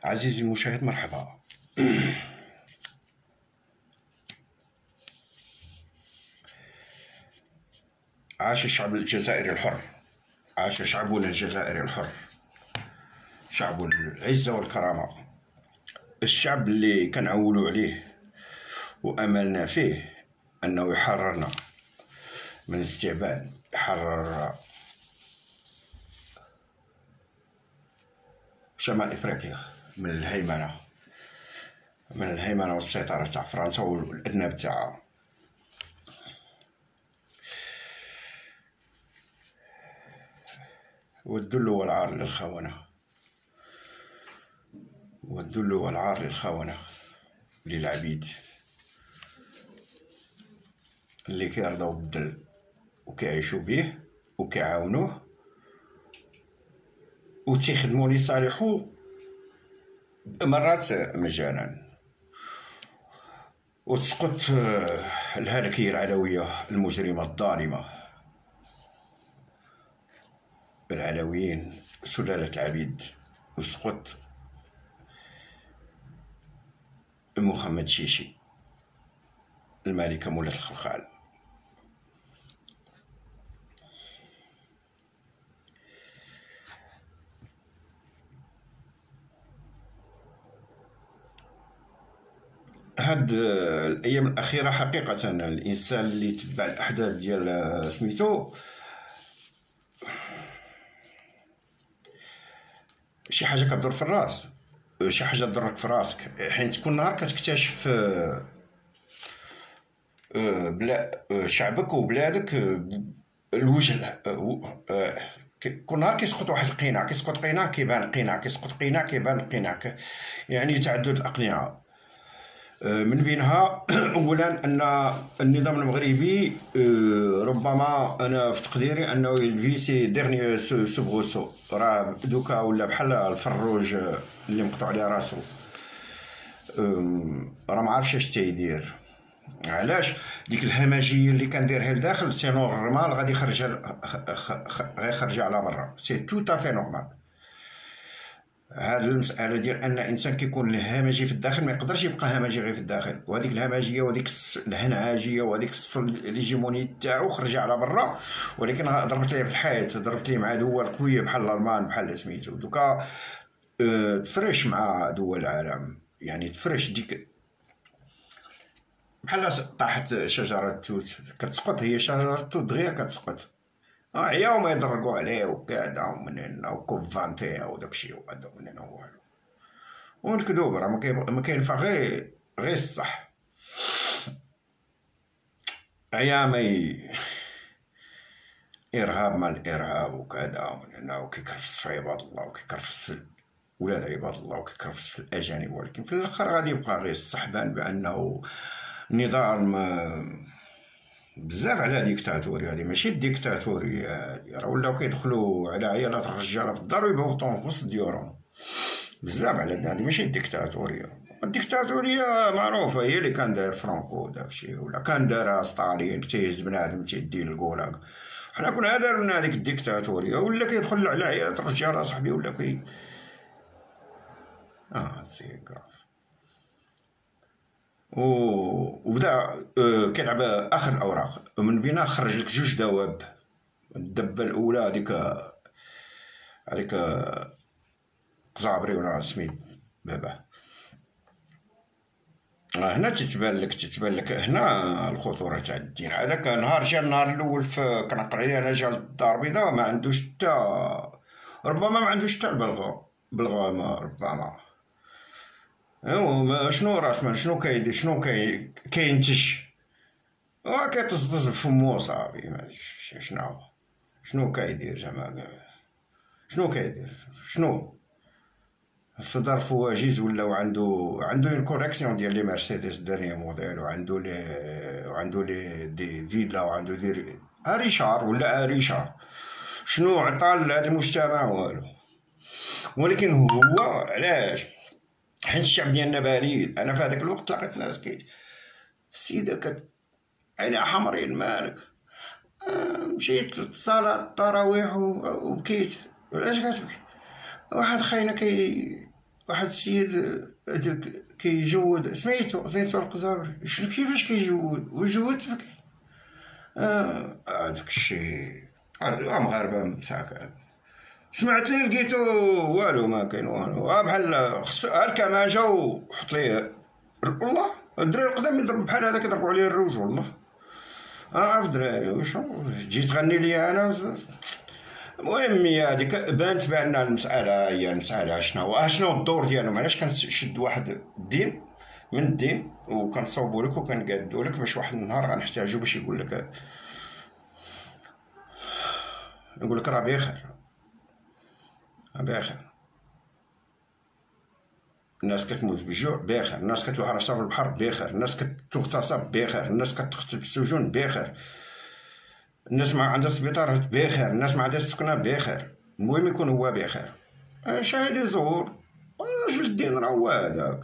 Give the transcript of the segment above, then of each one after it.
عزيزي المشاهد، مرحبا. عاش الشعب الجزائري الحر، عاش شعبنا الجزائري الحر، شعب العزة والكرامة، الشعب اللي كنعولوا عليه وأملنا فيه أنه يحررنا من الاستعباد، يحرر شمال إفريقيا من الهيمنة والسيطرة تاع فرنسا والأذناب تاعها. والذل والعار للخونة، والذل والعار للخونة، للعبيد اللي كيرضاو بالذل وكيعيشوا به وكيعاونوه وتيخدموا لصالحو مرات مجانا. وتسقط الهلكية العلوية المجرمة الظالمة، العلويين سلالة العبيد، وسقط محمد شيشي الملكة مولاة الخلخال. هاد الايام الاخيره حقيقه الانسان اللي تبع الاحداث ديال سميتو شي حاجه كدور في الراس، شي حاجه تضرك في راسك، حيت كل نهار كتكتشف بلا شعبك وبلادك الوجه. كل نهار كيسقط واحد القناع، كيسقط قناع كيبان قناع، كيسقط قناع كيبان قناع، يعني تعدد الاقنعه. من بينها اولا ان النظام المغربي ربما انا في تقديري انه الفيسي ديرني سوبغوسو، راه دوكا ولا بحال الفروج اللي مقطوع عليه راسو، راه ما عارفش اش تيدير. علاش ديك الهمجيه اللي كنديرها لداخل سي نورمال غادي يخرجها على برا، سي تو تافي نورمال. هاد المساله ديال ان الانسان كيكون له همجي في الداخل ما يقدرش يبقى همجي غير في الداخل، وهذيك الهمجيه وهذيك الهنعاجيه وهذيك الهيجيموني تاعو خرجها على برا، ولكن ضربت ليه في الحيط، ضربت ليه مع دول قويه بحال الالمان بحال سميتو. دوكا تفرش مع دول العالم، يعني تفرش ديك بحال طاحت شجره التوت كتسقط، هي شجره التوت دغيا كتسقط، عياو ما يضرقوا عليه وكذا ومن هنا وكوفانتيا وداكشي وهذا من هنا والو، والكذوب راه ما كينفع غير الصح. عيا ما ارهاب مع الارهاب وكذا ومن هنا، وكيكرفس في عباد الله وكيكرفس في ولاد عباد الله وكيكرفس في الاجانب، ولكن في الاخر غادي يبقى غير الصح. بان بانه نظام بزاف على ديكتاتوري، هذه ماشي الديكتاتوريه، راه ولاو كيدخلوا على عيالات الرجاله في الدار ويبوطوهم في وسط ديورهم بزاف على هذه ماشي الديكتاتوريه. الديكتاتوريه معروفه هي اللي كان داير فرانكو داكشي، ولا كان دارها ستالين تيهز بنادم تيديه للكولاك. حنا كنا دارنا هذيك الديكتاتوريه، ولا كيدخل على عيالات الرجاله صاحبي، ولا كي سي كراف. وبدا كيلعب اخر الاوراق، من بينها خرج لك جوج دواب. الدبه الاولى هذيك قزابري ولا سميت بابا. هنا تتبان لك هنا الخطوره تاع الدين. هذاك نهار جا النهار الاول كنقرا عليه انا، جا للدار البيضاء ما عندوش حتى، ربما ما عندوش حتى البلغه ربما. ايوا شنو راسمال، شنو كيدير، شنو كينتج، كيطزطز بفمو صافي. شنو كيدير زعما، شنو كيدير، شنو في دار فواجيز ولاو عنده اون كوليكسيون ديال لي مرسيدس ديرني موديل، وعنده لي دي فيلا، وعنده دير ريشار ولا ريشار. شنو عطى لهذا المجتمع؟ والو. ولكن هو علاش؟ حيت الشعب ديالنا بريد. انا في هذاك الوقت لقيت ناس السيده عينيها حمرين، مالك؟ مشيت لصلاة التراويح وبكيت. علاش كتبكي؟ واحد خاينا واحد السيد كيجود سميتو القزابري، شنو كيفاش كيجود وجود تبكي؟ هذاك الشيء هاد مغاربة مساكن. سمعت ليه لقيتو والو، ما كاين والو، بحال الكمانجة وحط ليه والله الدراري القدام يضرب بحال هذا كيضربوا عليه الروج. والله انا عارف دراري واش تجي تغني لي انا. المهم هي هذيك بانت بان المساله هي المساله شنو الدور ديالهم. علاش كنشد واحد الدين من الدين وكنصوبوا لك وكنقادوا لك باش واحد النهار غنحتاجو باش يقول لك راه بخير بخير. الناس كتموت بالجوع بخير، الناس كتلوح راسها في البحر بخير، الناس كتغتصب بخير، الناس كتقتل في السجون بخير، الناس ما عندها سبيطارات بخير، الناس ما عندها سكنة بخير. المهم يكون هو بخير. شاهد زور راجل الدين راه هو هذاك.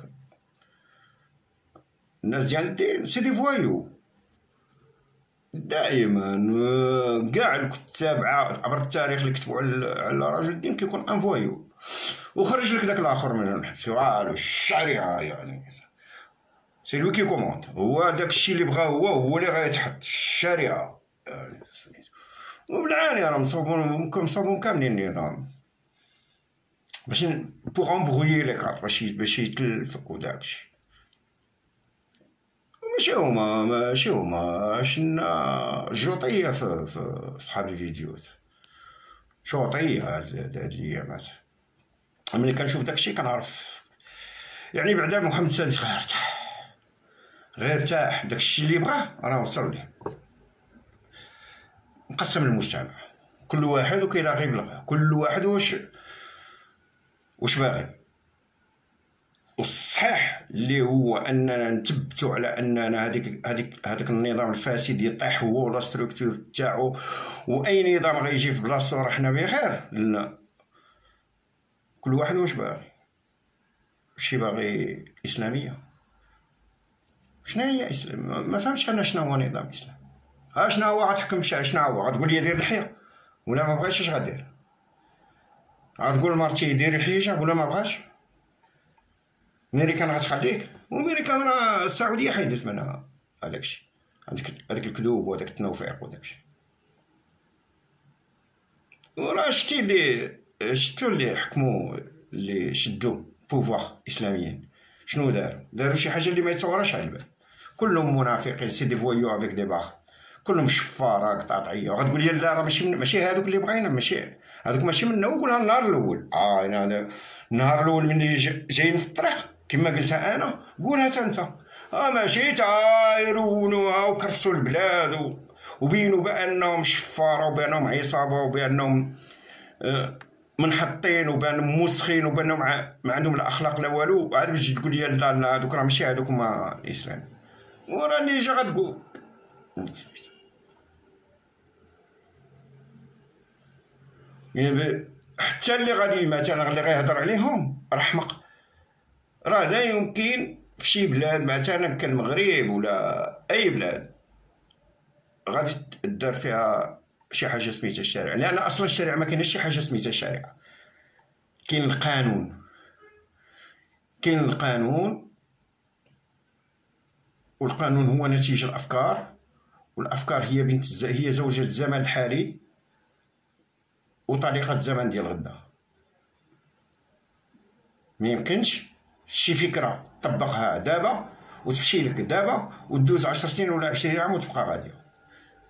الناس ديال الدين سي دي فوايو دائما. كاع الكتاب عبر التاريخ اللي كتبوا على راجل الدين كيكون ان فوايو. وخرج لك داك الاخر من الحبس والو الشريعه يعني سي لوي كي كوموند. هو داك الشيء اللي بغا هو اللي غيتحط الشريعه يعني. وبالعاني راه مصوبون كاملين النظام باش بوغ امبغويي لي كارت باش يتلفك وداكشي. ماشي هما شنا جوطيه في صحاب الفيديوهات شوطيه هاد الايامات. ملي كنشوف داكشي كنعرف يعني بعدا محمد السادس غير ارتاح. داكشي اللي بغاه راه وصل ليه. مقسم المجتمع كل واحد وكيلاغي بلغاه، كل واحد واش باغي. والصحيح اللي هو اننا نثبتوا على اننا هذاك النظام الفاسد يطيح هو ولا ستركتور تاعو، واي نظام غيجي في بلاصتو راه حنا بخير. لا، كل واحد واش باغي. شي باغي اسلاميه. شنو هي اسلام؟ ما فهمتش انا شنو هو نظام الاسلام. شنو هو غتحكم الشارع؟ شنو هو غتقول لي دير اللحيه ولا ما بغاش؟ اش غدير؟ غتقول لمرتي ديري الحجاب ولا ما بغاش؟ ميريكان غتخليك؟ وميريكان راه السعوديه حيدت منها هذاكشي، هذاك الكذوب وهذاك التنوفيق وداكشي. وراه شتو اللي حكموا اللي شدوا بوفوار اسلاميين شنو داروا شي حاجه اللي ما يتصورهاش على البال. كلهم منافقين سي دي فويو افيك دي باغ، كلهم شفاره قطاطعيه. وغتقول لي لا راه ماشي هذوك اللي بغينا، ماشي هذوك ماشي منا. وقولها النهار الاول هذا النهار الاول ملي جايين في الطريق كما قلتها انا، قولها حتى انت. ماشي يرونوها وكرفسوا البلاد وبينوا بانهم شفاره وبانهم عصابه وبانهم منحطين وبانهم موسخين وبانهم ما عندهم لا اخلاق لا والو. وعاد باش تقول لي لا هذوك راه ماشي هذوك هما الاسلام. وراني جا غتقول حتى اللي غادي مثلا اللي غيهضر عليهم راه حمق. راه لا يمكن في شي بلاد مثلا كالمغرب ولا اي بلاد غادي تدار فيها شي حاجه سميتها الشارع، لان اصلا الشارع ما كاينش شي حاجه سميتها الشارع. كاين القانون والقانون هو نتيجه الافكار، والافكار هي زوجة الزمن الحالي وطريقه الزمن ديال غدا. ما يمكنش شي فكره طبقها دابا وتمشي لك دابا ودوز 10 سنين ولا 20 عام وتبقى غاديه،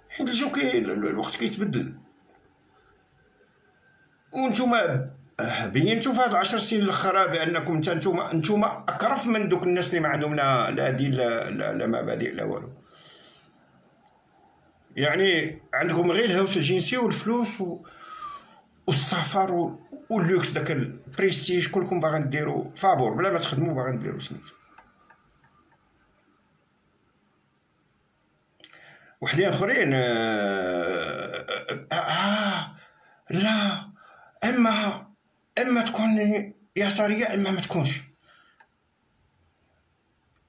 حيت الوقت كيتبدل. وانتم بينتوا في هاد 10 سنين الاخرى بانكم انتم اكرف من دوك الناس اللي ما عندهم لا دين لا مبادئ لا والو. يعني عندكم غير الهوس الجنسي والفلوس والسفر واللوكس، داك البريستيج كلكم باغي ديروا فابور بلا ما تخدموا، باغي ديروا سميتو. وحدين اخرين لا اما تكون يساريه اما ما تكونش.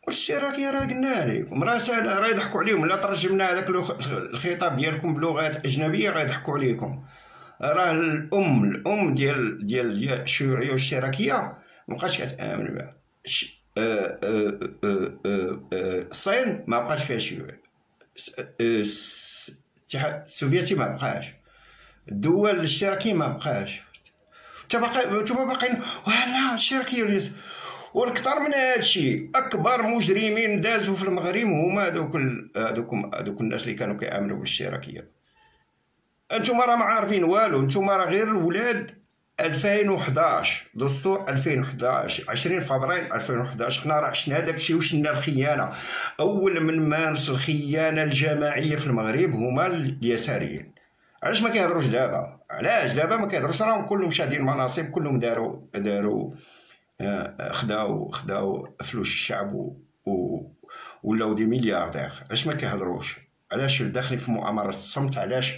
والاشتراكيه راه قلنا لكم راه ساهله، راه يضحكوا عليهم. لا ترجمنا هذاك الخطاب ديالكم بلغات اجنبيه راه يضحكوا عليكم. راه الام ديال الشيوعيه والاشتراكيه مابقاتش كتامن بها. الصين ما بقاش فيها شيوعيه، الاتحاد السوفيتي ما بقاش، الدول الاشتراكيه ما بقاش. نتوما باقيين لا الاشتراكيه. والكثر من هادشي اكبر مجرمين دازوا في المغرب هما هذوك الناس اللي كانوا كيامنوا بالاشتراكيه. انتوما راه ما عارفين والو، انتوما راه غير ولاد 2011 دستور 2011 20 فبراير 2011. حنا راه عشنا داكشي وشنا الخيانه. اول من مارس الخيانه الجماعيه في المغرب هما اليساريين. علاش ما كيهضروش دابا؟ علاش دابا ما كيهضروش؟ راهم كلهم شادين المناصب، كلهم داروا خداو فلوس الشعب ولاو دي ملياردير. علاش ما كيهضروش؟ علاش داخلين في مؤامره الصمت؟ علاش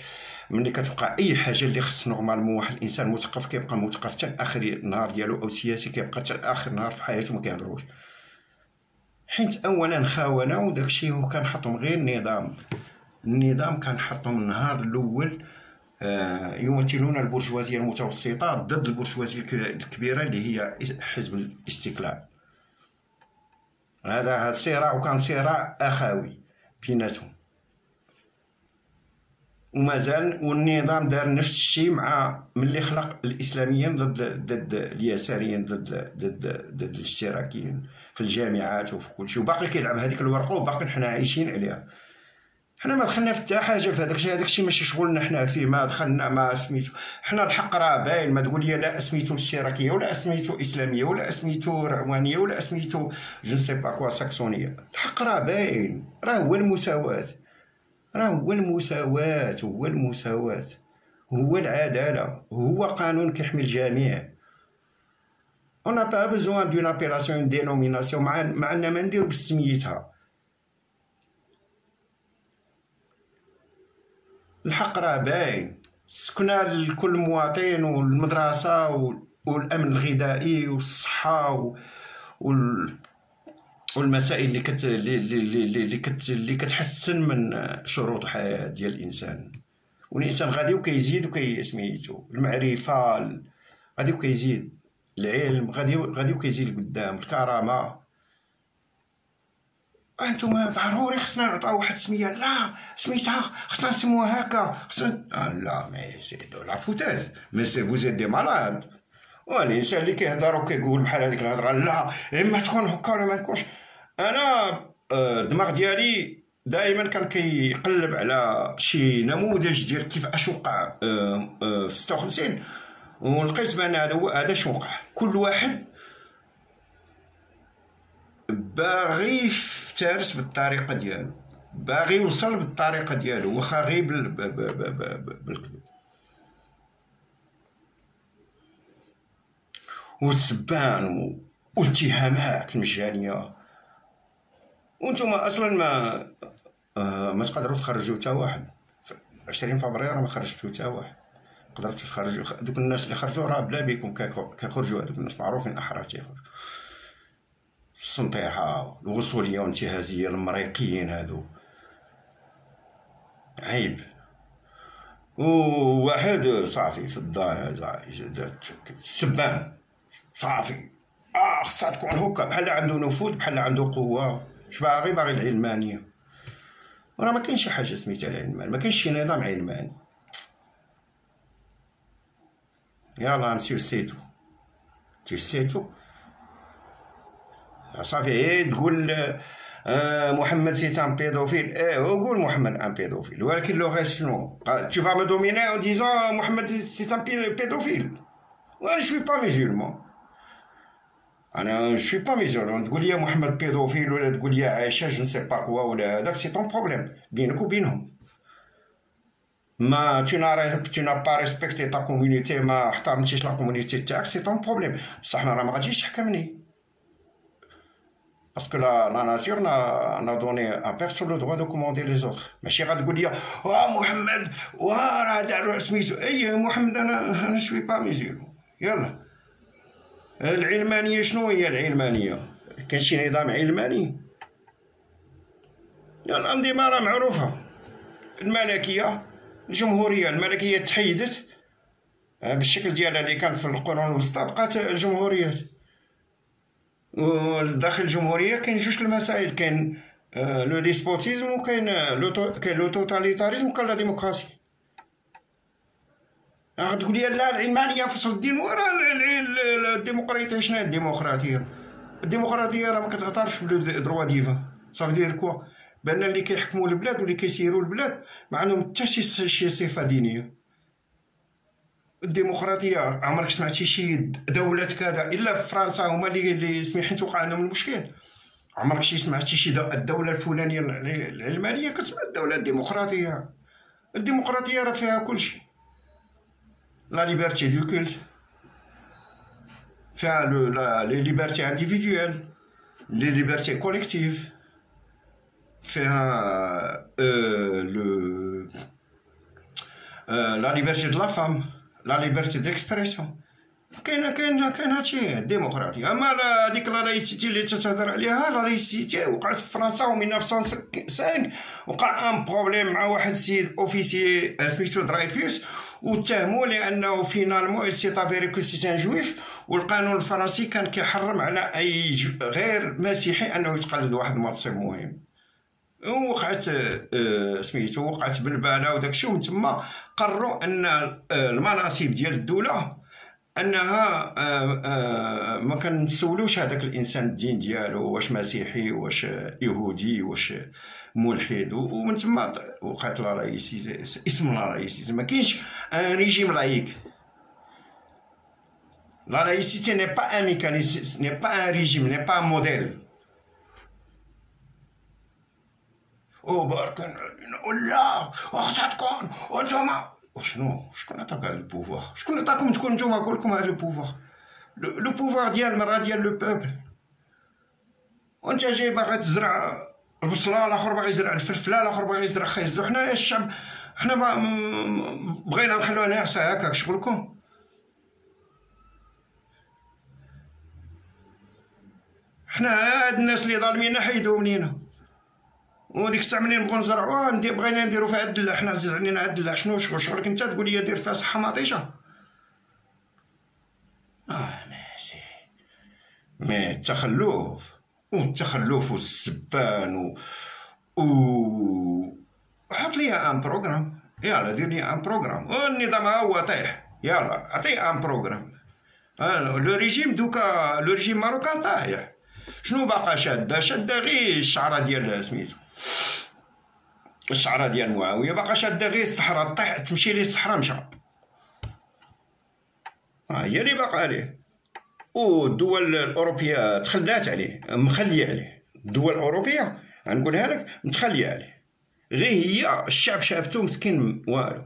ملي كتوقع اي حاجه اللي خص نورمالمون واحد الانسان مثقف كيبقى مثقف حتى اخر النهار ديالو، او سياسي كيبقى حتى اخر نهار في حياته ما كيهضروش؟ حيت اولا خونه، وداكشي هو كان حطهم غير النظام كان حطهم النهار الاول يمثلون البرجوازيه المتوسطه ضد البرجوازيه الكبيره اللي هي حزب الاستقلال. هذا الصراع، وكان صراع اخوي بيناتهم، ومازال. والنظام دار نفس الشيء مع ملي خلق الاسلاميين ضد اليساريين، ضد الاشتراكيين في الجامعات وفي كل شيء، وباقي كيلعب هذيك الورقه، وباقي حنا عايشين عليها. حنا ما دخلنا في حتى حاجه في هذاك الشيء ماشي شغلنا حنا فيه. ما دخلنا ما سميتو حنا الحق راه باين. ما تقول لي لا سميتو الاشتراكيه ولا سميتو اسلاميه ولا سميتو رعوانيه ولا سميتو جو سي با كوا ساكسونيه. الحق راه باين، راه هو المساواه، هو المساواة، هو العدالة، هو قانون كيحمي الجميع. on n'a pas besoin d'une appellation, une dénomination. مع أننا ما نديرو بسميتها. الحق راه باين. السكنة لكل مواطن، والمدرسة والأمن الغذائي والصحة والمسائل اللي كتحسن من شروط الحياه ديال الانسان. والانسان غادي وكيزيد وكيسميتو المعرفه غادي وكيزيد، العلم غادي وكيزيد لقدام، الكرامه. انتم ضروري خصنا نعطيو واحد السميه. لا سميتها خصنا نسموها هكا، خصنا لا مي سي دو لا فوتاز، مي سي فوز دي مالاد. والانسان اللي كيهضر وكيقول بحال هذيك الهضره لا اما تكون هكا ولا ما تكونش. انا الدماغ ديالي دائما كان كيقلب على شي نموذج ديال كيفاش وقع في 56، ولقيت بان هذا شنو وقع. كل واحد باغي يفترس بالطريقه ديالو، باغي يوصل بالطريقه ديالو، واخا غير بالكذب والسبان والاتهامات المجانيه. وانتم اصلا ما تقدروا تخرجوا حتى واحد. 20 فبراير ما خرجتوا حتى واحد. قدرتوا تخرجوا دوك الناس اللي خرجوا راه بلا بكم كيخرجوا. هذوك الناس معروفين احرار تيخرجوا. السنطيحه الوصوليه والانتهازيه المريقيين هادو عيب. وواحد صافي في الدار السبان صافي خصها تكون هكا، بحال عنده نفوذ، بحال عنده قوه. اش باغي العلمانيه. وراه ما كاينش شي حاجه سميتها العلمانيه، ما كاينش شي نظام علماني. يلا نمسيو سيتو صافي. تقول محمد سي ان بيدوفيل، قول محمد ان بيدوفيل، ولكن لو غيست شنو؟ tu vas me dominer en disant محمد سي ان بيدوفيل. وانا شوي با ميزولمون، انا شوي با ميزولمون. تقول لي محمد بيدوفيل ولا تقول لي عائشه جو نسي با كوا ولا هذاك، سي طون بروبليم بينك وبينهم. ما tu n'as pas respecté ta communauté، ما احترمتيش لا كومونيتي تاعك، سي طون بروبليم. بصح انا راه ما غاديش تحكمني، باسكو لا ناتور n'a donné à personne le droit de commander les autres. ماشي غتقول لي محمد راه داروا سميتو. اي محمد انا شوي با ميزولمون. يلا العلمانيه شنو هي العلمانيه؟ كاين شي نظام علماني؟ الأنظمة راه معروفة، الملكية الجمهورية، الملكية تحيدت بالشكل ديالها اللي كان في القرون الوسطى، بقات الجمهوريات. وداخل الجمهورية كاين جوج المسائل، كاين لو ديسبوتيزم وكاين لو توتاليتاريزم وكاين لا ديمقراطي. غتقول لي لا العلمانية فصل الدين، وراه الديمقراطية. شنو هي الديمقراطية؟ الديمقراطية راه ما كتعترفش بدروا ديفان. صافي دير كوا بان اللي كيحكموا البلاد واللي كيسيروا البلاد ما عندهم حتى شي صفة دينية. الديمقراطية عمرك سمعتي شي دولة كذا إلا في فرنسا هما اللي سميحين توقع عندهم المشكل. عمرك سمعتي شي الدولة الفلانية العلمانية كتسمى الدولة الديمقراطية. الديمقراطية راه فيها كلشي، لا ليبرتي دو كولت، فيها لي ليبرتي انديفيدويل، لي ليبرتي كوليكتيف، فيها لا ليبرتي دو لا فام، لا ليبرتي ديكسبريسيون. كاين هادشي الديمقراطية. اما هذيك لا لايسيتي اللي تتهضر عليها، لا لايسيتي وقعت في فرنسا و 1905 وقع ان بروبليم مع واحد السيد اوفيسي سميتو درايفيوس، واتهموا لانه فينالمون سي افيري كو سي ان جويف، والقانون الفرنسي كان كيحرم على اي غير مسيحي انه يتقلد واحد المنصب مهم. وقعت سميتو وقعت بالباله وداكشي، ومن تما قرروا ان المناصب ديال الدوله انها ما كنسولوش هذاك الانسان الدين ديالو، واش مسيحي واش يهودي واش ملحد. ومن تما وقعت لا رايسيتي، اسم لا رايسيتي. ما كاينش ان ريجيم لايك. لا laïcité n'est pas un mécanisme, ce n'est pas un régime, n'est pas un modèle. بارك لا خاصها تكون وانتوما شكون عطاك هاد البوفوار؟ شكون عطاكم تكون نتوما كلكم هاد البوفوار؟ لو بوفوار ديال مرة ديال لو بوبل. وانت جاي باغي تزرع البصله، الاخر باغي يزرع الفلفله، الاخر باغي يزرع خيزو. حنايا الشعب حنا بغينا نخلوها ناعسه هكاك. شغلكم حنا هاد الناس اللي ظالمينا حيدوهم لينا، وديك الساعه منين نبغيو نزرعوها بغينا نديرو فيها الدلاع. حنا عزيز علينا هاد الدلاع. شنو شغلك انت تقول لي دير فيها صحه مطيشه؟ ماشي مي التخلف والسبان حط لي ان بروغرام. يلا دير لي ان بروغرام. النظام ها هو طيح، يلا عطي ان بروغرام. لو ريجيم دوكا، لو ريجيم ماروكان طايح. شنو باقا شاده غير الشعره ديال سميتو، الشعره ديال معاويه باقا شاده غير الصحراء. طيح تمشي ليه الصحراء مشى. هي اللي باقا عليه. والدول الاوروبيه تخلات عليه، مخليه عليه. الدول الاوروبيه غنقولها لك متخليه عليه، غير هي الشعب شافتو مسكين والو.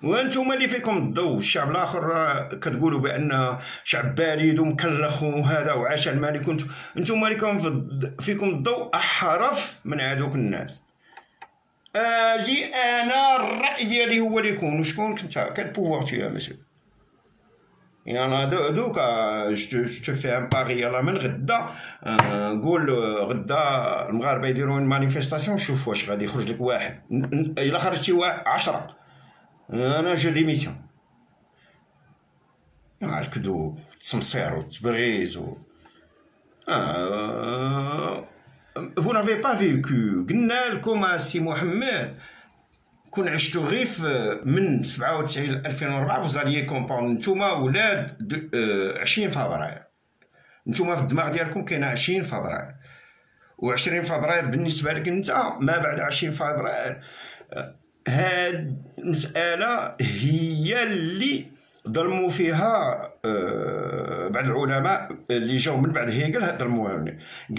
وانتم اللي فيكم الضوء. الشعب الاخر كتقولوا بان شعب بارد ومكلخ وهذا وعاش الملك، انتم اللي فيكم الضوء احرف من هذوك الناس. اجي انا الراي ديالي هو اللي يكون. وشكون كنت كالبوفوار تي يا مسيو؟ يعني دوكا جو في ان باغي. يلا من غدا قول غدا المغاربه يديروا مانيفيستاسيون، شوف واش غادي يخرج لك واحد. الا خرجتي 10 انا جو ديميسيون. الكذوب التمصير والتبغيز فو نافي با فيكو. قلنا لكم سي محمد كون عشتو غير من 97 ل 2004 فوزاليي كومبوند. نتوما ولاد 20 فبراير. نتوما في الدماغ ديالكم كاينه 20 فبراير، و20 فبراير بالنسبه لك انت ما بعد 20 فبراير. هاد المساله هي اللي ظلموا فيها بعض العلماء اللي جاوا من بعد هيجل. ظلموا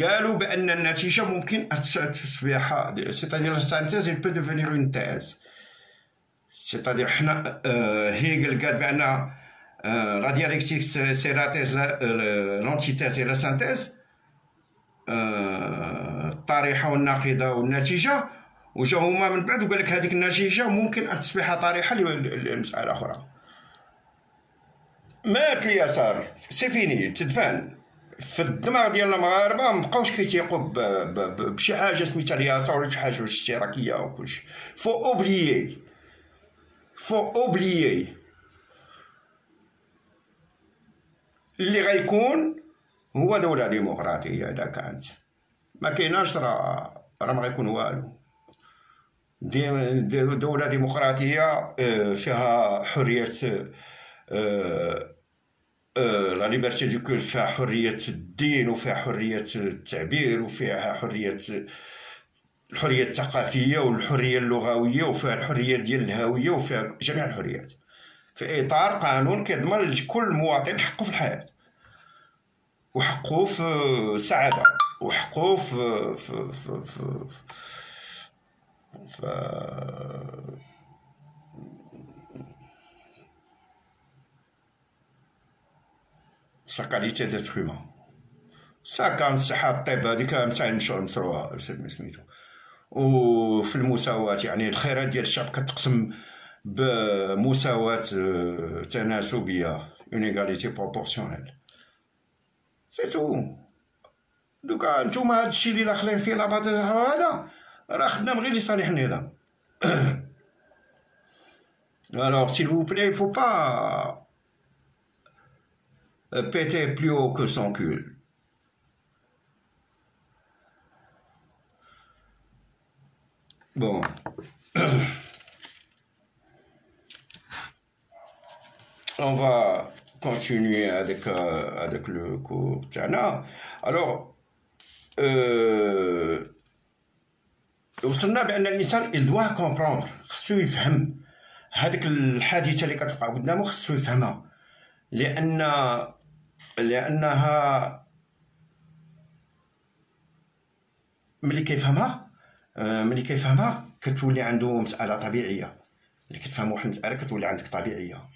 قالوا بان النتيجه ممكن تصبح سيتادير سانتيز il peut devenir une thèse. سيتادير حنا هيجل قال بان لا ديالكتيك سي لا تيز لونتيتيز اي لا سانتيز، الطريحه والناقضه والنتيجه. وجاو هما من بعد وقال لك هذيك النتيجه ممكن ان تصبح طريحه لمساله اخرى. مات اليسار سي فيني تدفن في الدماغ ديال المغاربه مابقاوش كيتيقوا بشي حاجه سميتها اليسار ولا شي حاجه اشتراكيه وكلشي. فو اوبليي اللي غيكون هو دوله ديمقراطيه. اذا كانت ما كايناش راه ما غيكون والو. دوله ديمقراطيه فيها حريه لا ليبرتي دو كول، فيها حريه الدين وفيها حريه التعبير وفيها الحريه الثقافيه والحريه اللغويه وفيها الحريه ديال الهويه وفيها جميع الحريات في اطار قانون كيضمن لكل مواطن حقه في الحياه وحقه في السعاده وحقه في sa qualité d'être humain. كان الصحة الطب هذيك مسائل مشروعة سميتو. وفي المساواة يعني الخيرات ديال الشعب كتقسم بمساواة تناسبية une égalité proportionnelle. سي تو. دوكا نتوما هادشي اللي داخلين فيه لاباط هذا راه خدام غير لصالح النظام. Alors s'il vous plaît, il faut pas péter plus haut que son cul. Bon. On va continuer avec le cours تاعنا. Alors وصلنا بان الانسان il doit comprendre، خصو يفهم هذيك الحادثه اللي كتوقع قدامه، خصو يفهمها لانها ملي كيفهمها كتولي عنده مساله طبيعيه. اللي كتفهم واحد المساله كتولي عندك طبيعيه،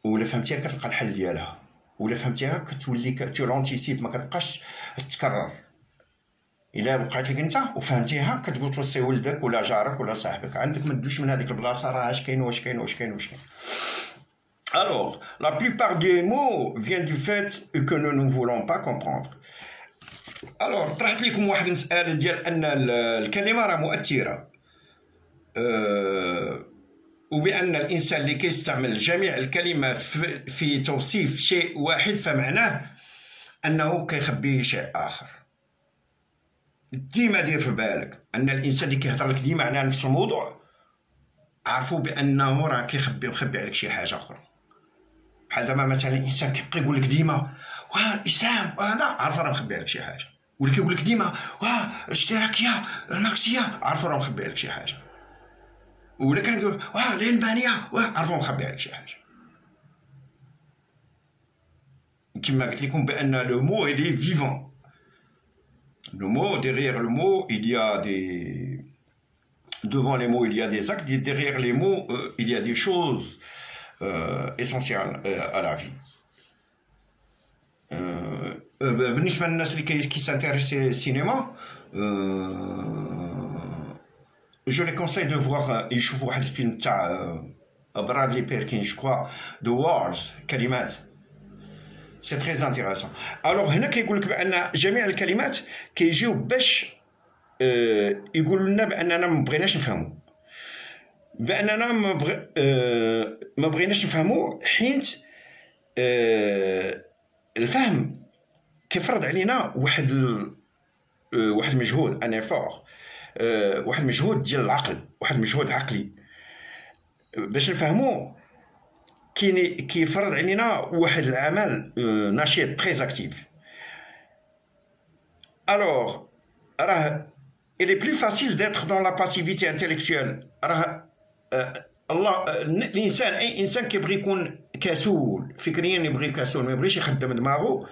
ولا فهمتيها كتلقى الحل ديالها، ولا فهمتيها كتولي تورونتيسيب ما كتبقاش تتكرر. الا بقات لك انت وفهمتيها كتقول توصي ولدك ولا جارك ولا صاحبك عندك ما تدوش من هذيك البلاصه راه اش كاين واش كاين واش كاين واش كاين. Alors, la plupart des mots viennent du fait que nous ne voulons pas comprendre. Alors, طرحت لكم واحد المسألة ديال أن الكلمة راه مؤثرة، وبأن الإنسان اللي كيستعمل جميع الكلمات في توصيف شيء واحد فمعناه أنه كيخبي شيء آخر. ديما دير في بالك أن الإنسان اللي كيهضر لك ديما على نفس الموضوع عرفوا بأنه راه مخبي عليك شي حاجة أخرى. بحال دابا مثلا الانسان كيبقى يقول لك ديما واه الاسلام وهذا عارف راه مخبي عليك شي حاجه، واللي كيقول لك ديما واه الاشتراكيه الماركسيه عارف راه مخبي عليك شي حاجه، ولا كان يقول واه العلمانيه واه عارف راه مخبي عليك شي حاجه. كما قلت لكم بان لو مو il est vivant. Le mot, derrière le mot, il y a des... Devant les mots, il y a des actes, et derrière les mots, il y a des choses essentielles à la vie. بالنسبة للناس اللي كيسانتيريسي السينما، je les conseille de voir يشوفوا واحد الفيلم تاع برادلي بيركين جو كوا The Wars كلمات. سي تري انتيريسون. الوغ هنا كيقول لك بان جميع الكلمات كيجيو باش يقول لنا باننا ما بغيناش نفهموا، باننا ما بغيناش نفهموا، حيت الفهم كيفرض علينا واحد المجهود، ان ايفور، واحد المجهود ديال العقل، واحد المجهود عقلي باش نفهموا. كيفرض علينا واحد العمل نشيط تري اكتيف. الوغ راه il est plus facile d'être dans la passivité intellectuelle. راه الانسان، اي انسان كيبغي يكون كسول فكريا، يبغي كسول ما يبغيش يخدم دماغه.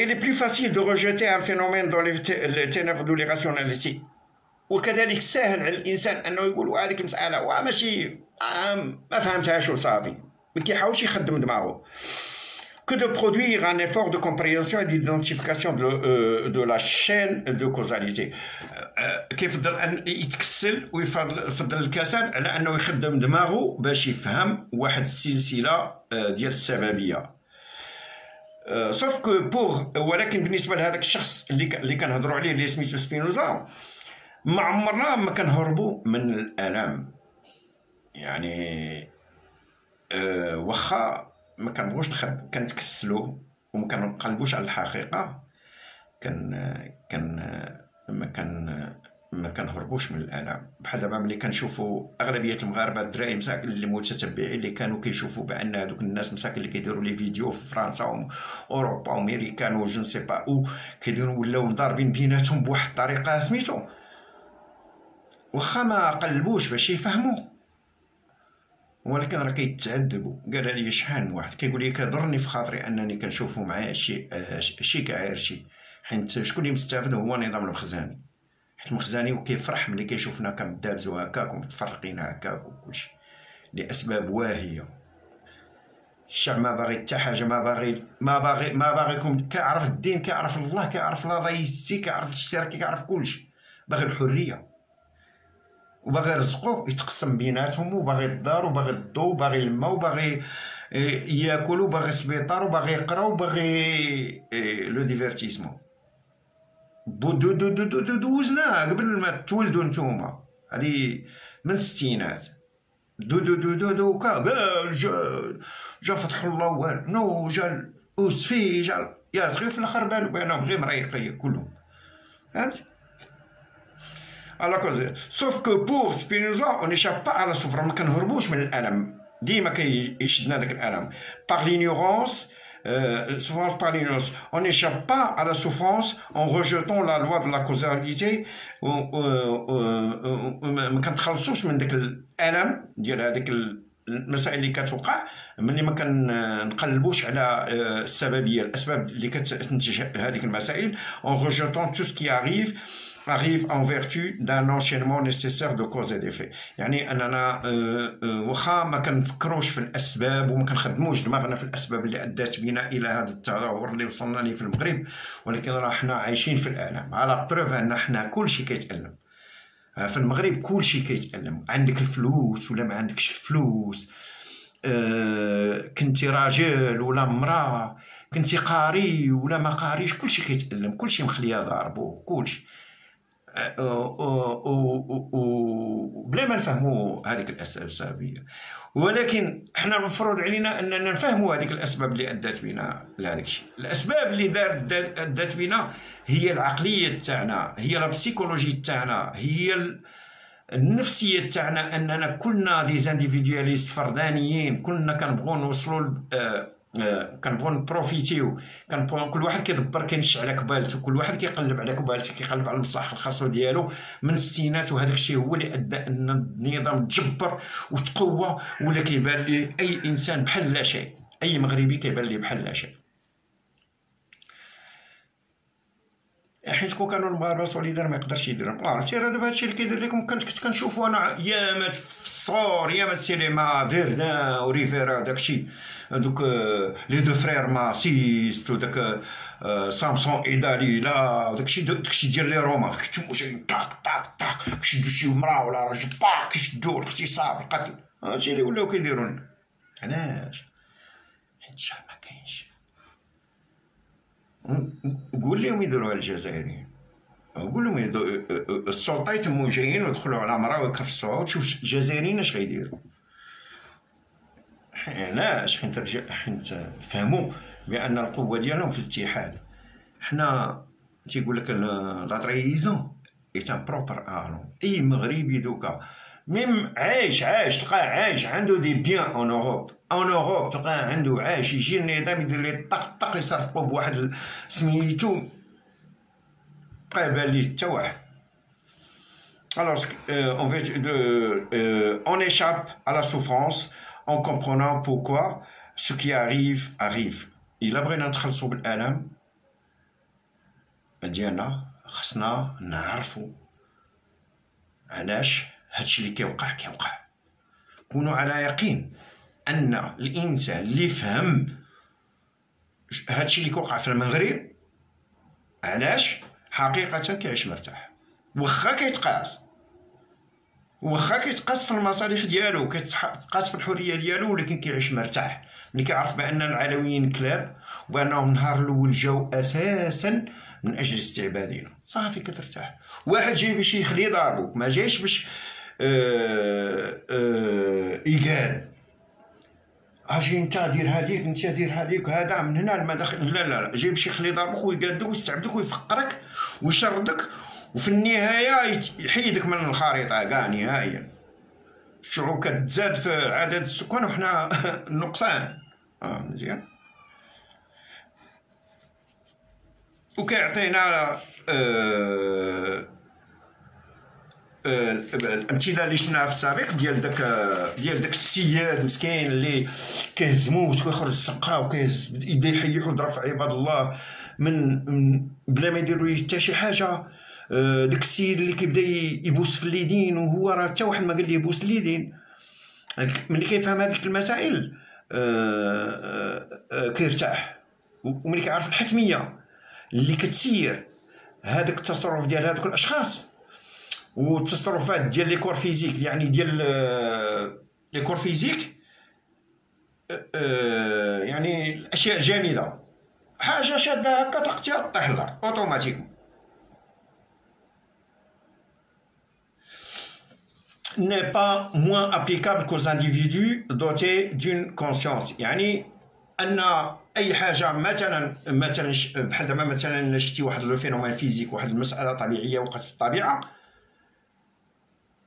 il est plus facile de rejeter un phénomène dans les ténèbres de l'irrationalité. وكذلك سهل على الانسان انه يقول هذيك المساله ماشي ما فهمتهاش وصافي، ما كيحاولش يخدم دماغه. que de produire un effort de compréhension et d'identification de la chaîne de causalité. كيفضل ان يتكسل ويفضل الكسل على انه يخدم دماغه باش يفهم واحد السلسله ديال السببيه. سوف كو بوغ، ولكن بالنسبه لهذاك الشخص اللي كنهضروا عليه اللي سميتو سبينوزا، ما عمرنا ما كنهربوا من الالم. يعني واخا ما كنبغوش كنتكسلوا وما كنقلبوش على الحقيقه، ما كنهربوش من الالم. بحال دابا ملي كنشوفوا اغلبيه المغاربه الدراري مساكن اللي متتبعين اللي كانوا كيشوفوا بان هذوك الناس مساكن اللي كيديروا لي فيديو في فرنسا واوروبا وامريكان وجون سي با او كيديروا ولاو مضاربين بيناتهم بواحد الطريقه سميتو، واخا ما قلبوش باش يفهموا، ولكن راه كيتعذبوا. قال لي شحال من واحد كيقول لي كضرني في خاطري انني كنشوفوا معاه شي كعيرشي، حيت شكون اللي مستافد هو نظام المخزاني. حيت المخزاني وكيفرح ملي كيشوفنا كندابزوا هكاك ومتفرقين هكاك وكلشي لاسباب واهيه. الشعب ما باغي حتى حاجه، ما باغيكم. كيعرف الدين، كيعرف الله، كيعرف لا رئيستي، كيعرف الاشتراك، كيعرف كلشي. باغي الحريه وباغي رزقو يتقسم بيناتهم، وباغي الدار وباغي الضو وباغي الماء وباغي ياكل وباغي السبيطار وباغي يقرا وباغي لو ديفيرتيسمون. دوزناه قبل ما تولدوا نتوما، هذه من الستينات. دو قال جا فتح الله والو نو جا الأسفي جا يا صغير، في الاخر بانوا بانهم غير مريقيه كلهم، فهمت؟ Sauf que pour Spinoza, on n'échappe pas à la souffrance. ما كنهربوش من الألم، ديما كيشدنا داك الألم. Par l'ignorance, souffrance par l'ignorance. On n'échappe pas à la souffrance en rejetant la loi de la causalité. ما كنتخلصوش من داك الألم ديال هذيك المسائل اللي كتوقع ملي ما كنقلبوش على السببيه، الأسباب اللي كتنتج هذيك المسائل. En rejetant tout ce qui arrive en vertu d'un enchaînement nécessaire de cause et d'effet. يعني اننا واخا ما كنفكروش في الاسباب وما كنخدموش دماغنا في الاسباب اللي ادت بنا الى هذا التدهور اللي وصلنا ليه في المغرب، ولكن راه حنا عايشين في الالم. على بروف ان حنا كلشي كيتالم في المغرب، كلشي كيتالم. عندك الفلوس ولا ما عندكش الفلوس، كنتي راجل ولا مراه، كنتي قاري ولا ما قاريش، كلشي كيتالم، كلشي مخليه ضاربو، كلشي بلا ما نفهموا هذيك الاسباب السببيه. ولكن حنا المفروض علينا اننا نفهموا هذيك الاسباب اللي ادت بنا لهذاك الشيء. الاسباب اللي ادت بنا هي العقليه تاعنا، هي لا بسيكولوجي تاعنا، هي النفسيه تاعنا، اننا كلنا دي زانديفيدياليست فردانيين، كلنا كنبغوا نوصلوا كنبغوا نبروفيتيو، كنبغوا كل واحد كيدبر كينش على كبالته، كل واحد كيقلب على كبالته، كيقلب على المصلحه الخاصه ديالو من الستينات. وهذاك الشيء هو اللي ادى ان النظام تجبر وتقوى، ولا كيبان لي اي انسان بحال لا شيء، اي مغربي كيبان لي بحال لا شيء. حيت كون كانوا المغاربه سوليدار ما يقدرش يدير. عرفتي راه دابا هادشي اللي كيدير لكم كنت كنشوفو انا يامات في الصغور، يامات السينما فيردان وريفيرا داكشي، دوك لي دو فرير ماسيست وداك سامسون اي داليلا داكشي ديال لي روما، كيتموا جايين طاق طاق طاق كيشدو شي مرا ولا راجل باك كيشدو الاغتصاب القتل. هادشي اللي ولاو كيديروا لنا. علاش؟ حيت الشعب ما كاينش. قول لهم يديروها الجزائريين، قول لهم السلطه يتموا جايين ويدخلوا على مرا ويكرفسوها، وتشوف الجزائريين اش غيديروا. علاش؟ حيت فهموا بان القوه ديالهم في الاتحاد. حنا تيقول لك لا تريزون ايت ان بروبر الون. اي مغربي دوكا ميم عايش تلقاه عايش عنده دي بيان اون اوروب تلقاه عنده عايش، يجي النظام يدير ليه طق طق يصرفو بواحد سميتو بقى يبان ليه حتى واحد. Alors on échappe à la souffrance en comprenant pourquoi ce qui arrive. إلا بغينا نتخلصوا بالآلام ديالنا خصنا نعرفوا علاش هادشي اللي كيوقع. كونوا على يقين ان الانسان اللي فهم هادشي اللي كيوقع في المغرب علاش حقيقه كيعيش مرتاح، واخا كيتقاس في المصالح ديالو، كيتقاس في الحريه ديالو، ولكن كيعيش مرتاح ملي كيعرف بان العلويين كلاب، وانهم النهار الاول جاو اساسا من اجل استعبادنا. صافي كترتاح. واحد جاي باش يخلي ضربك، ما جايش باش يقاد اجي انت دير هذيك، انت دير هذيك، هذا من هنا المداخل. لا جاي باش يخلي ضربك ويقادك ويستعبدك ويفقرك ويشردك، وفي النهايه يحيدك من الخريطه كاع نهائيا. الشعوب كتزاد في عدد السكان وحنا نقصان. مزيان. وكيعطينا الامثله اللي شفناها في السابق ديال داك السياد مسكين اللي كيهز موت ويخرج السقا وكيهز يبدا يحيح ويضرب في عباد الله من بلا ما يديروا ليه حتى شي حاجه. داك السيد اللي كيبدا يبوس في اليدين، وهو راه حتى واحد ما قال ليه يبوس اليدين. ملي كيفهم هذيك المسائل كيرتاح، وملي كيعرف الحتميه اللي كتسير هذاك التصرف ديال هذوك الاشخاص، والتصرفات ديال لي كور فيزيك، يعني ديال لي كور فيزيك، يعني الاشياء الجامده، حاجه شاده هكا طاقتها طيح الارض اوتوماتيكمون. n'est pas moins applicable qu'aux individus dotés d'une conscience. يعني ان اي حاجه مثلا بحال دابا مثلا شتي واحد لو فينومين فيزيك، واحد المساله طبيعيه وقعت في الطبيعه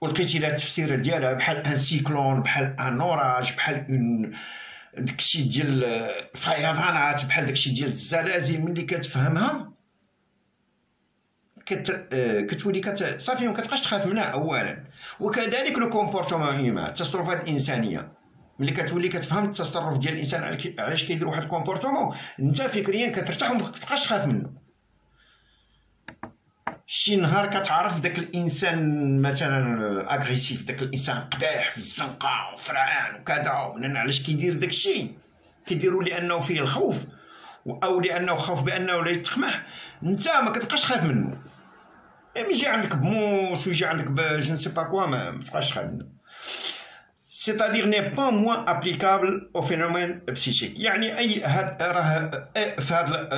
ولقيتي لها التفسير ديالها، بحال ان سيكلون، بحال ان اوراج، بحال داكشي ديال الفيضانات، بحال داكشي ديال الزلازل. ملي كتفهمها كتولي صافي ما كتبقاش تخاف منها اولا. وكذلك لو كومبورتمون هيومان، التصرفات الانسانيه، ملي كتولي كتفهم التصرف ديال الانسان علاش كيدير واحد الكومبورتمون، انت فكريا كترتاح وما كتبقاش تخاف منه. شي نهار كتعرف داك الانسان مثلا اغريسيف، داك الانسان قباح في الزنقه وفرعان وكذا، علاش كيدير داك الشيء؟ كيديروا لانه فيه الخوف، او لانه خاف بانه لا يتخمح. انت ما كتبقاش خايف منه. يجي عندك بموس ويجي عندك جو نسي با كوا، ما تبقاش خايف منه. c'est-à-dire n'est pas moins applicable au phénomène psychique. يعني اي راه في هذه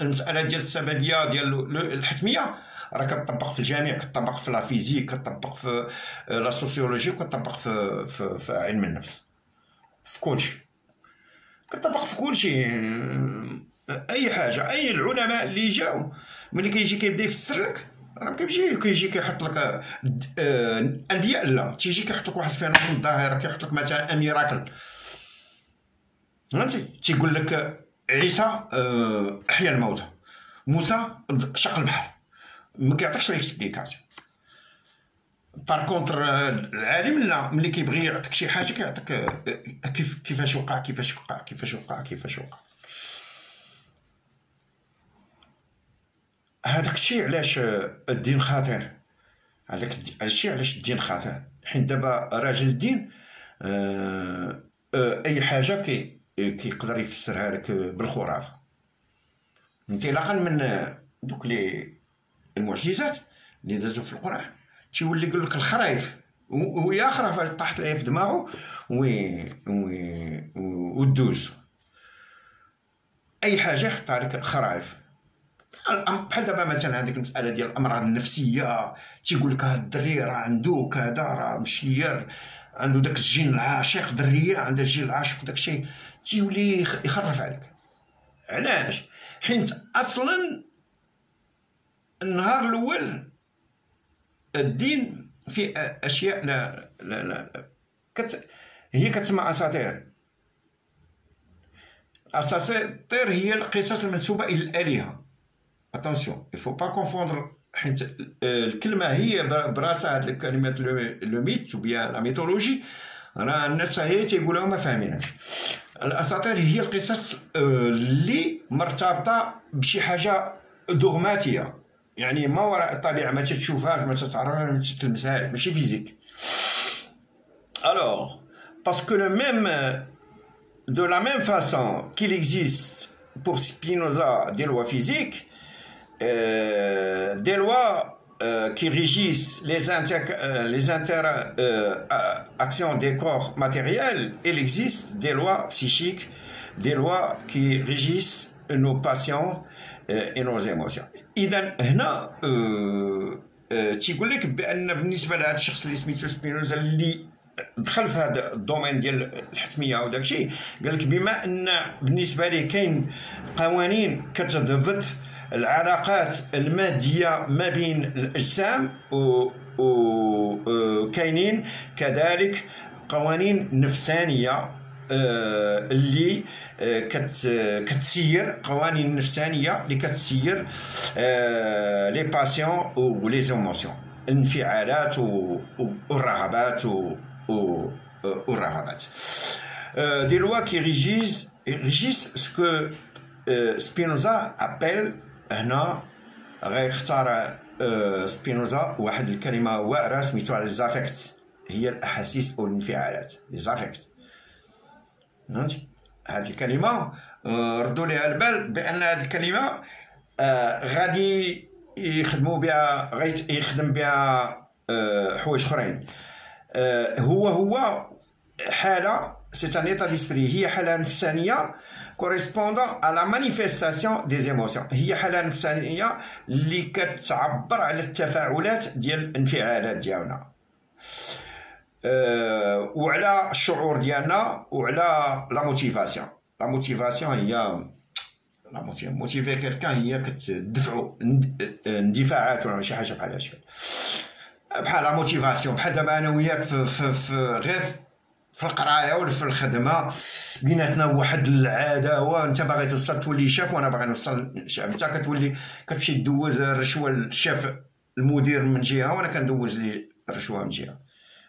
المساله ديال السببيه ديال الحتميه راه كتطبق في الجميع، كتطبق في لا فيزيك، كتطبق في لا سوسيولوجي، كتطبق في علم النفس، في كلشي كتطبق في كلشي. اي حاجه، اي العلماء اللي جاو ملي كيجي كيبدا يفسر لك، راه كيجي كيحط لك الانبياء، لا تيجي كيحط لك واحد الفينومين ظاهره، كيحط لك مثلا ميراكل، فهمتي؟ تيقول لك عيسى احيا الموتى، موسى شق البحر، ما كيعطيكش اكسبليكاسيون. بار كونتر العالم لا، ملي كيبغي يعطيك شي حاجه كيعطيك كيفاش وقع. هذاك الشيء علاش الدين خطير، هذاك الشيء علاش الدين خطير، حيت دابا راجل الدين اي حاجه كيقدر يفسرها لك بالخرافه، انطلاقا من دوك لي المعجزات اللي دازو في القران. تيولي يقول لك الخرايف، ويا خرافه طاحت ليه في دماغه ودوز اي حاجه يحطها لك خرايف. بحال دابا مثلا هذيك المساله ديال الامراض النفسيه، تيقول لك هاد الدري راه عنده كذا، راه مشير، عنده داك الجين العاشق، دريه عندها الجين العاشق، داك الشيء تيولي يخرف عليك. علاش؟ حيت اصلا النهار الاول الدين في اشياء لا هي كتسمى اساطير. اساطير هي القصص المنسوبه الى الالهه. اتونسيون il faut pas confondre، حيت الكلمه هي براسها هاد الكلمات لو ميت و بيان لا ميثولوجي، راه الناس هي تيقولوها ما فاهمينهاش. الاساطير هي القصص اللي مرتبطه بشي حاجه دوغماتيه، يعني ما وراء الطبيعه، ما تشوفهاش، ما تتعرفهاش، ما تلمسهاش، ماشي فيزيك. الوغ باسكو لو ميم de la même façon qu'il existe pour Spinoza des lois physiques, des lois qui régissent les interactions des corps matériels. Il existe des lois psychiques, des lois qui régissent nos passions et nos émotions. إذا هنا تيقول لك بأن بالنسبة لهذا الشخص اللي سميتو سبينوزا اللي دخل في هذا الدومين ديال الحتميه وداك الشيء، قال لك بما ان بالنسبه ليه كاين قوانين كتضبط العلاقات الماديه ما بين الاجسام وكاينين كذلك قوانين نفسانيه اللي كتسير، قوانين نفسانيه اللي كتسير لي باسيون و لي زيموسيون، الانفعالات والرغبات والرغبات. Des lois qui régissent ce que Spinoza appelle هنا غيختار سبينوزا واحد الكلمة واعرة سميتوها لي زافيكت، هي الأحاسيس أو الانفعالات، لي زافيكت. فهمتي؟ هاد الكلمة ردوا ليها البال بأن هاد الكلمة غادي يخدموا بها، يخدم بها حوايج اخرين. هو حاله c'est un état d'esprit، هي حاله نفسانيه correspondant à la manifestation des émotions، هي حاله نفسانيه اللي كتعبر على التفاعلات ديال الانفعالات ديالنا وعلى الشعور ديالنا وعلى لا موتيفاسيون. لا موتيفاسيون هي موتيفي كيلكان، هي كتدفعو اندفاعات ولا شي حاجه بحال هادشي، بحال لا موتيفاسيون. بحال دابا انا وياك في غير في القرايه ولا في الخدمه بيناتنا واحد العاده، وانت باغي توصل تولي شاف وانا باغي نوصل شاف، انت كتولي كتمشي دوز الرشوه للشاف المدير من جهه وانا كندوز ليه الرشوه من جهه.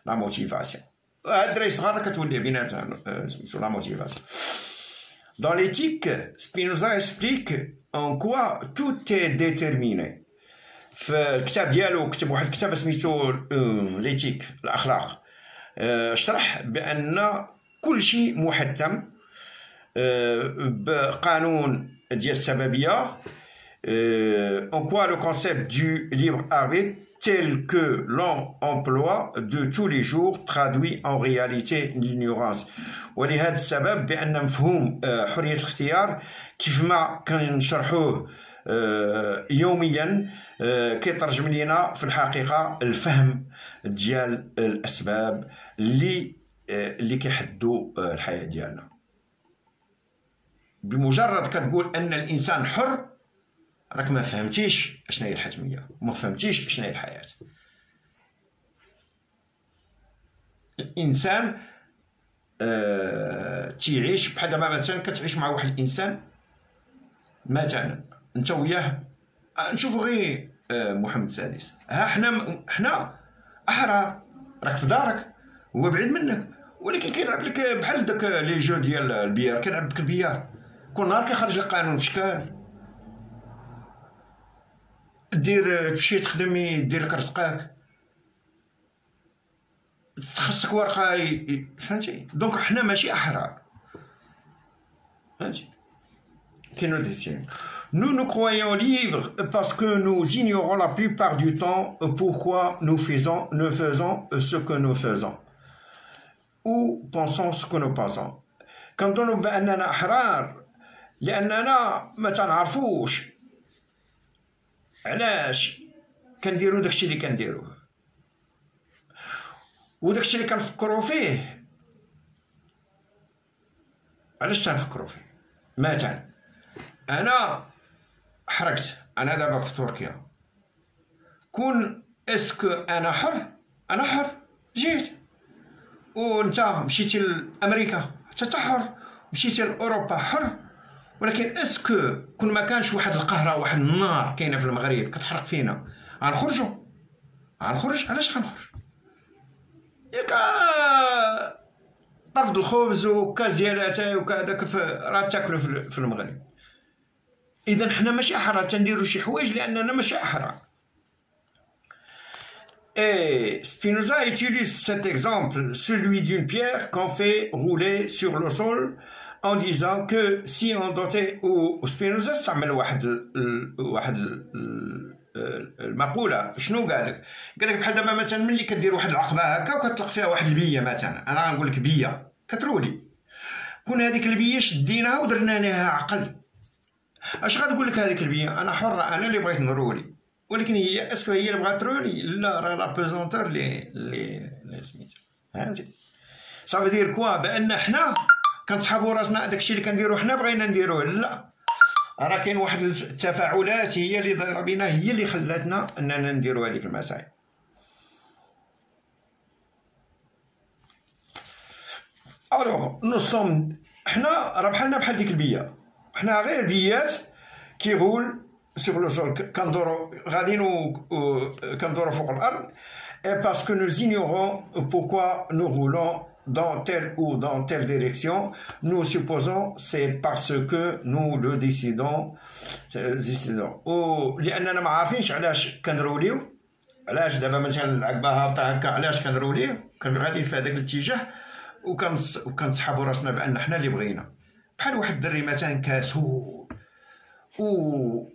لا موتيفاسيون هاد الدراري صغار كتولي بيناتنا سميتو لا موتيفاسيون. Dans l'éthique, Spinoza explique en quoi tout est déterminé. في الكتاب ديالو كتب واحد الكتاب سميتو ليتيك الاخلاق، شرح بان كل شيء محتم بقانون ديال السببيه. En quoi le concept du libre arbitre tel que l'on emploie de tous les jours traduit en réalité l'ignorance. ولهذا السبب بأن مفهوم حرية الاختيار كيف ما كنشرحوه يوميا كيترجم لنا في الحقيقة الفهم ديال الأسباب اللي كيحدوا الحياة ديالنا. بمجرد كتقول أن الإنسان حر راك ما فهمتيش اشنا هي الحتميه وما فهمتيش اشنا هي الحياه. الانسان تيعيش بحال دابا مثلا كتعيش مع واحد الانسان مثلا انت وياه، نشوفوا غير محمد السادس، ها حنا احرار، راك في دارك هو بعيد منك، ولكن كيلعب لك بحال داك لي جو ديال البيار، كيلعب بك البيار كل نهار كيخرج لك قانون في شكال، دير تمشي تخدمي دير لك رزقك، خاصك ورقه فهمتي. دونك حنا ماشي احرار، فهمتي. كاين ديسيون. Nous nous croyons libres parce que nous ignorons la plupart du temps pourquoi nous faisons ce que nous faisons ou pensons ce que nous pensons. كنظنوا باننا احرار لاننا ما تنعرفوش علاش كنديرو داكشي اللي كنديروه، وداكشي اللي كنفكروا فيه علاش تنفكروا فيه. مثلا انا حركت، انا دابا في تركيا، كون اسكو انا حر، انا حر جيت، وانت مشيتي لامريكا حتى حر، مشيتي لاوروبا حر، ولكن اسكو كون ما كانش واحد القهره واحد النار كاينه في المغرب كتحرق فينا غنخرج؟ علاش غنخرج؟ ياك طرف الخبز وكاس ديال اتاي وكذاك راه تاكلوا في المغرب. اذا حنا ماشي احرار، تنديروا شي حوايج لاننا ماشي احرار. Et Spinoza utilise cet exemple, celui d'une pierre qu'on fait rouler sur le sol, en disant que si on dotait Spinoza استعمل واحد المقوله. شنو قال لك بحال دابا مثلا ملي كدير واحد العقبه هكا وكتطلق فيها واحد البيه، مثلا انا غنقول لك بيه كترولي، كون هذيك البيه شديناها ودرنا لها عقل، اش غتقول لك هذيك البيه؟ انا حره، انا اللي بغيت نرولي، ولكن هي اسكو هي اللي بغات ترولي؟ لا، راه لا بيزونتور اللي سميتو، فهمتي؟ صافي دير كوا بان حنا كنسحبوا راسنا داكشي اللي كنديرو حنا بغينا نديروه، لا، راه كاين واحد التفاعلات هي اللي دايره بينا، هي اللي خلاتنا اننا نديرو هذيك المسائل. الوغ نو سوم، حنا راه بحالنا بحال ديك البيه، حنا غير بيات كيغول سور لو سول، كندورو غاديين كندورو فوق الارض. Et parce que nous ignorons pourquoi nous roulons dans telle ou dans telle direction, nous supposons c'est parce que nous le décidons. لأننا ما عارفينش علاش كنروليو، علاش دابا مثلا العقبة هابطة هكا، علاش كنروليو، غاديين في هذاك الاتجاه وكنسحبوا راسنا بأن حنا اللي بغينا. بحال واحد الدري مثلا كاسول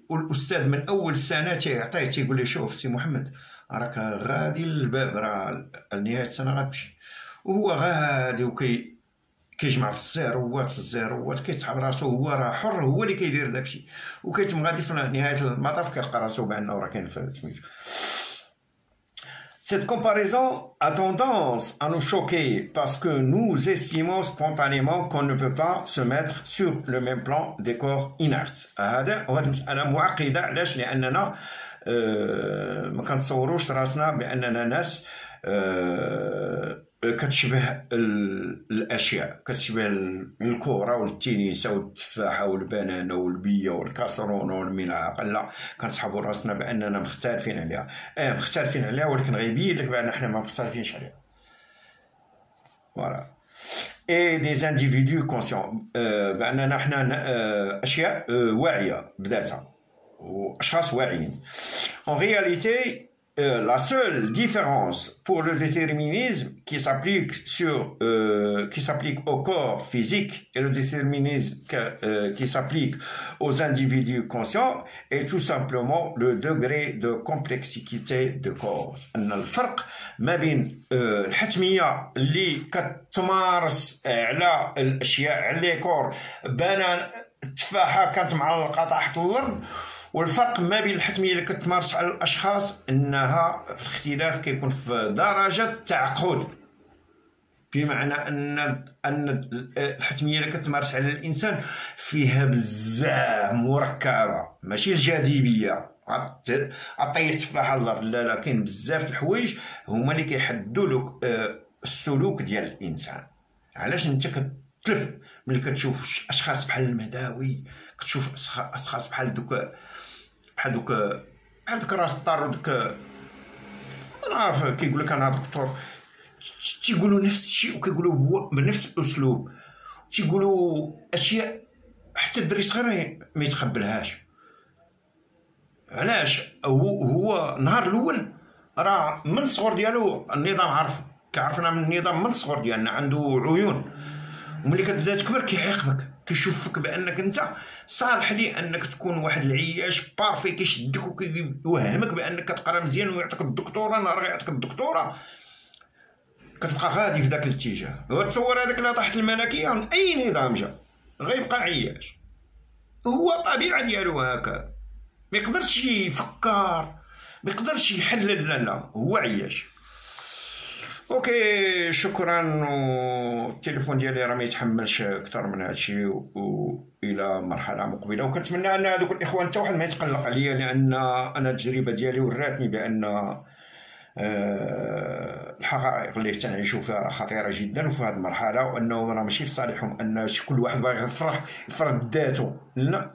والاستاذ من اول سنه تيعطيه تيقول لي شوف سي محمد راك غادي للباب، راه نهايه السنه غتمشي، وهو غادي كيجمع في الزيروات كيتسحب راسو، هو راه حر، هو اللي كيدير داكشي، وكيتم غادي في نهايه المطاف كيلقى راسو بانه راه كاين في سميتو. Cette comparaison a tendance à nous choquer parce que nous estimons spontanément qu'on ne peut pas se mettre sur le même plan des corps inertes. هذا وهذه مسألة معقدة. علاش؟ لأننا ما كنتصوروش راسنا بأننا ناس كتشبه الاشياء، كتشبه الكره والتنس والتفاحه والبنانه والبيه والكاسرونه والملعقه، لا، كنسحبوا راسنا باننا مختلفين عليها. مختلفين عليها، ولكن غيبين لك بان حنا ما مختلفينش عليها. فوالا. اي دي انديفيدو كونسيون، باننا حنا اشياء واعيه بذاتها واشخاص واعيين. En réalité, la seule différence pour le déterminisme qui s'applique au corps physique et le déterminisme qui s'applique aux individus conscients est tout simplement le degré de complexité de cause. الفرق ما بين الحتمية اللي كتمارس على الأشياء، على كور بنان التفاحة كانت معلقة تحت الأرض، والفرق ما بين الحتميه اللي كتمارس على الاشخاص انها في الاختلاف كيكون في درجه التعقد، بمعنى ان الحتميه اللي كتمارس على الانسان فيها بزاف مركبه، ماشي الجاذبيه عطير تفاحه الارض، لا لا، كاين بزاف الحوايج هما اللي كيحددوا لك السلوك ديال الانسان. علاش انت كتلف ملي كتشوف اشخاص بحال المهداوي، كتشوف اشخاص بحال دوك راس الطار ودوك انا عارف كيقول لك انا دكتور، تيقولوا نفس الشيء وكيقولوا بنفس الاسلوب، تيقولوا اشياء حتى الدري صغير ما يتقبلهاش. علاش؟ هو النهار الاول راه من الصغر ديالو النظام عارفه، كيعرفنا من النظام من الصغر ديالنا، عنده عيون، وملي كتبدا تكبر كيعاقبك، كيشوفك بانك انت صالح لي انك تكون واحد العياش بارفي، كيشدك وكيوهمك بانك كتقرا مزيان ويعطيك الدكتوراه. نهار يعطيك الدكتوراه كتبقى غادي في ذاك الاتجاه. وتصور هذاك اللي طاحت الملكيه من اي نظام جا غيبقى عياش، هو الطبيعه ديالو هكا، ما يقدرش يفكر، ما يقدرش يحلل، لا هو عياش. اوكي شكرا. التليفون ديالي راه ما يتحملش اكثر من هادشي، والى مرحله مقبله. وكنتمنى ان هذوك الاخوان حتى واحد ما يتقلق عليا، لان انا التجربه ديالي وراتني بان الحقائق اللي تنعيشوا فيها راه خطيره جدا وفي هذه المرحله، وانه راه ماشي في صالحهم ان كل واحد باغي يفرض ذاته، لا،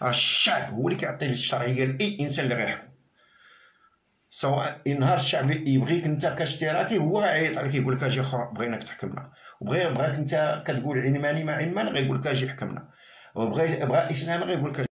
راه الشعب هو اللي كيعطي الشرعيه لاي انسان اللي غيحكم. سواء نهار الشعب يبغيك انت كاشتراكي هو غيعيط عليك يقول لك اجي خو بغيناك تحكمنا، وبغاك انت كتقول علماني ما علمان غيقول لك اجي حكمنا، وبغى اسلامي غيقول لك